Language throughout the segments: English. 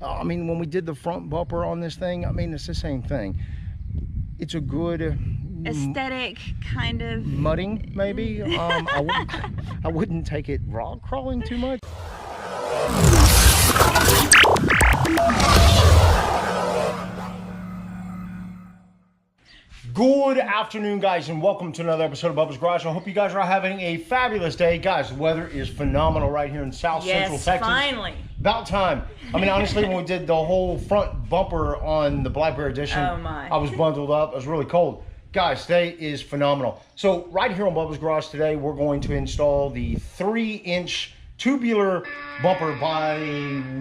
I mean, when we did the front bumper on this thing, I mean, it's the same thing. It's a good aesthetic kind of mudding, maybe. I wouldn't take it rock crawling too much. Good afternoon, guys, and welcome to another episode of Bubba's Garage. I hope you guys are having a fabulous day. Guys, the weather is phenomenal right here in Central Texas. Finally. About time. I mean, honestly, when we did the whole front bumper on the Black Bear Edition, I was bundled up. It was really cold. Guys, today is phenomenal. So right here on Bubba's Garage today, we're going to install the 3-inch tubular bumper by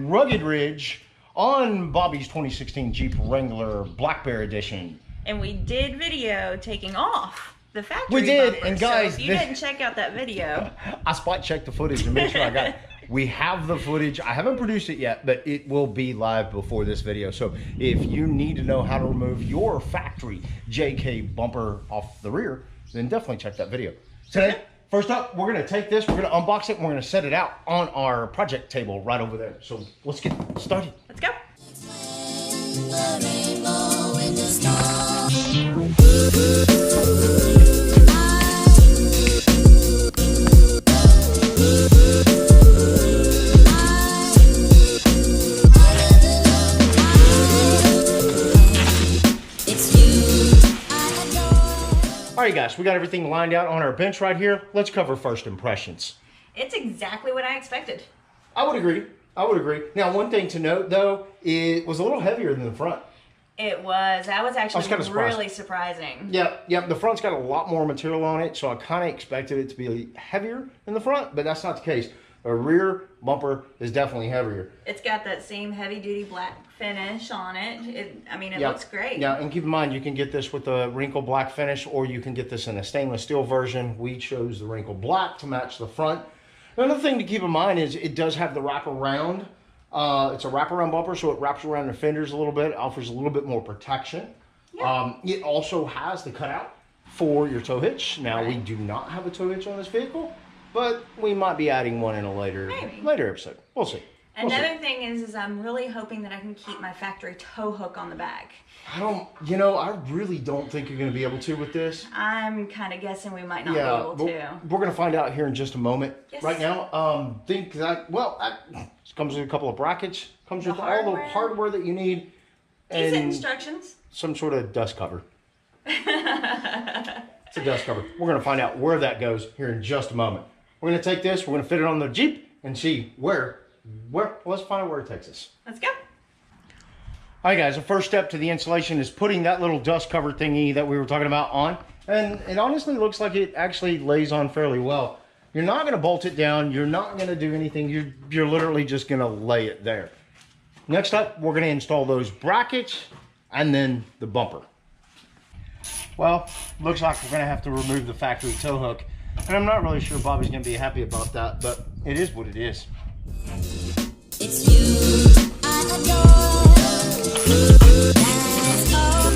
Rugged Ridge on Bobbie's 2016 Jeep Wrangler Black Bear Edition. And we did video taking off the factory We did, bumper. and guys, so if you didn't check out that video, I spot checked the footage and made sure I got it. We have the footage. I haven't produced it yet, but it will be live before this video. So if you need to know how to remove your factory JK bumper off the rear, then definitely check that video. Today, first up, we're gonna take this, we're gonna unbox it, and we're gonna set it out on our project table right over there. So let's get started. let's go. All right, guys, we got everything lined out on our bench right here. Let's cover first impressions. It's exactly what I expected. I would agree. I would agree. Now, one thing to note, though, it was a little heavier than the front. It was. That was actually really surprising. Yeah, the front's got a lot more material on it, so I kind of expected it to be heavier than the front, but that's not the case. The rear bumper is definitely heavier. It's got that same heavy-duty black finish on it. I mean, it looks great. Yeah, and keep in mind, you can get this with a wrinkle black finish, or you can get this in a stainless steel version. We chose the wrinkle black to match the front. Another thing to keep in mind is it does have the wraparound. It's a wraparound bumper, so it wraps around the fenders a little bit, offers a little bit more protection. Yeah. It also has the cutout for your tow hitch. Now, we do not have a tow hitch on this vehicle, but we might be adding one in a later episode. We'll see. Another thing is I'm really hoping that I can keep my factory tow hook on the back. I really don't think you're going to be able to with this. I'm kind of guessing we might not be able to. We're going to find out here in just a moment. Yes. Right now, it comes with a couple of brackets, comes with all the hardware that you need. Decent and instructions. Some sort of dust cover. It's a dust cover. We're going to find out where that goes here in just a moment. We're going to take this, we're going to fit it on the Jeep and see let's find out where it takes us. Let's go. All right, guys, the first step to the installation is putting that little dust cover thingy that we were talking about on. And it honestly looks like it actually lays on fairly well. You're not going to bolt it down. You're not going to do anything. You're literally just going to lay it there. Next up, we're going to install those brackets and then the bumper. Well, looks like we're going to have to remove the factory tow hook. And I'm not really sure Bobbie's going to be happy about that, but it is what it is. It's you I adore. That's all I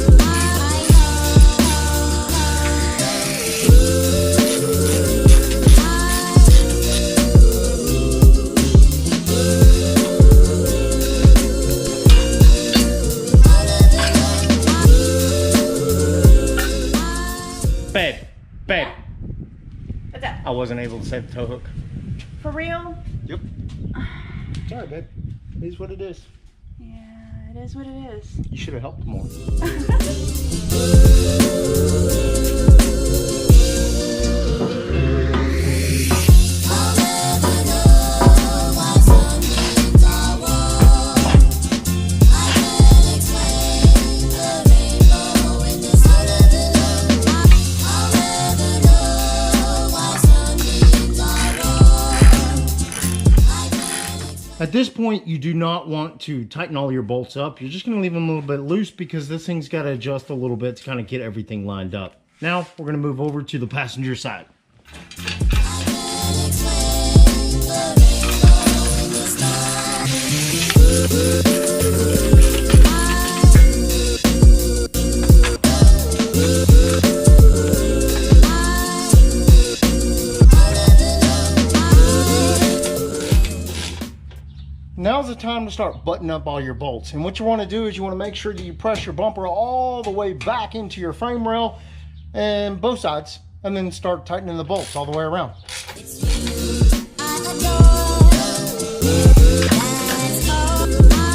Babe. What's up? I wasn't able to save the tow hook. For real? Yep. Sorry, babe. It is what it is. Yeah, it is what it is. You should have helped more. At this point, you do not want to tighten all your bolts up. You're just going to leave them a little bit loose because this thing's got to adjust a little bit to kind of get everything lined up. Now, we're going to move over to the passenger side. Now's the time to start buttoning up all your bolts. And what you want to do is you want to make sure that you press your bumper all the way back into your frame rail and both sides, and then start tightening the bolts all the way around. It's you I adore. That's all I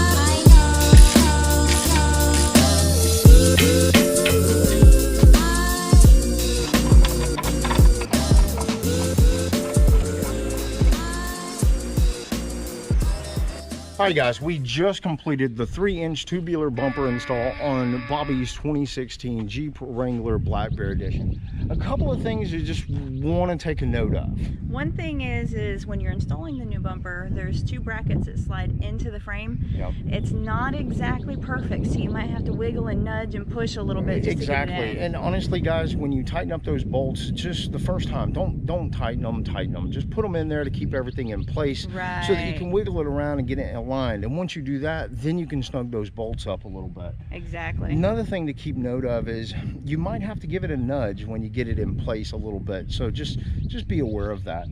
All right, guys, we just completed the 3-inch tubular bumper install on Bobbie's 2016 Jeep Wrangler Black Bear Edition. A couple of things you just want to take a note of. One thing is when you're installing the new bumper, there's 2 brackets that slide into the frame. Yep. It's not exactly perfect, so you might have to wiggle and nudge and push a little bit just Exactly. to get it in. And honestly, guys, when you tighten up those bolts, just the first time, don't tighten them. Just put them in there to keep everything in place, Right. so that you can wiggle it around and get it aligned. And once you do that, then you can snug those bolts up a little bit. Exactly. Another thing to keep note of is you might have to give it a nudge when you get it in place a little bit. So just be aware of that.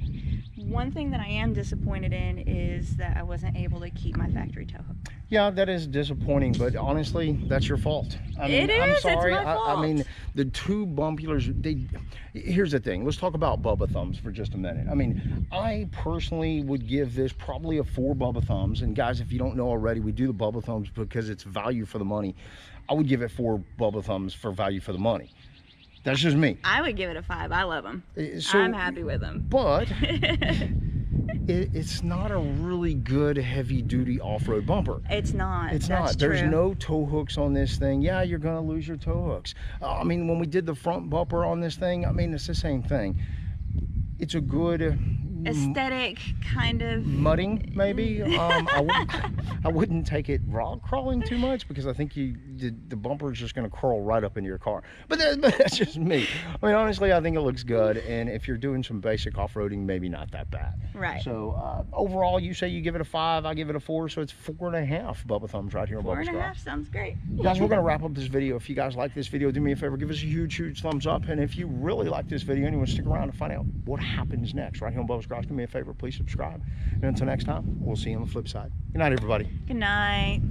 One thing that I am disappointed in is that I wasn't able to keep my factory tow hook. Yeah, that is disappointing, but honestly, that's your fault. I mean, It is, I'm it's sorry. my fault. I mean, the 2 bumpulars, here's the thing. Let's talk about Bubba thumbs for just a minute. I mean, I personally would give this probably a 4 Bubba thumbs. And guys, if you don't know already, we do the Bubba thumbs because it's value for the money. I would give it 4 Bubba thumbs for value for the money. That's just me. I would give it a 5. I love them. So, I'm happy with them. But it's not a really good heavy-duty off-road bumper. It's not. It's That's not. There's true. no tow hooks on this thing. Yeah, you're gonna lose your tow hooks. I mean, when we did the front bumper on this thing, I mean, it's the same thing. It's a good aesthetic kind of mudding, maybe. I wouldn't take it rock crawling too much, because I think the bumper is just going to curl right up into your car. But that's just me. I mean, honestly, I think it looks good, and if you're doing some basic off-roading, maybe not that bad. Right. So overall, you say you give it a 5, I give it a 4, so it's 4.5 Bubba thumbs right here on Bubba's 4.5 Garage. sounds great. Guys, we're going to wrap up this video. If you guys like this video, do me a favor, give us a huge thumbs up. And if you really like this video and you want to stick around to find out what happens next right here on Bubba's Garage, do me a favor, please subscribe. And until next time, we'll see you on the flip side. Good night, everybody. Good night.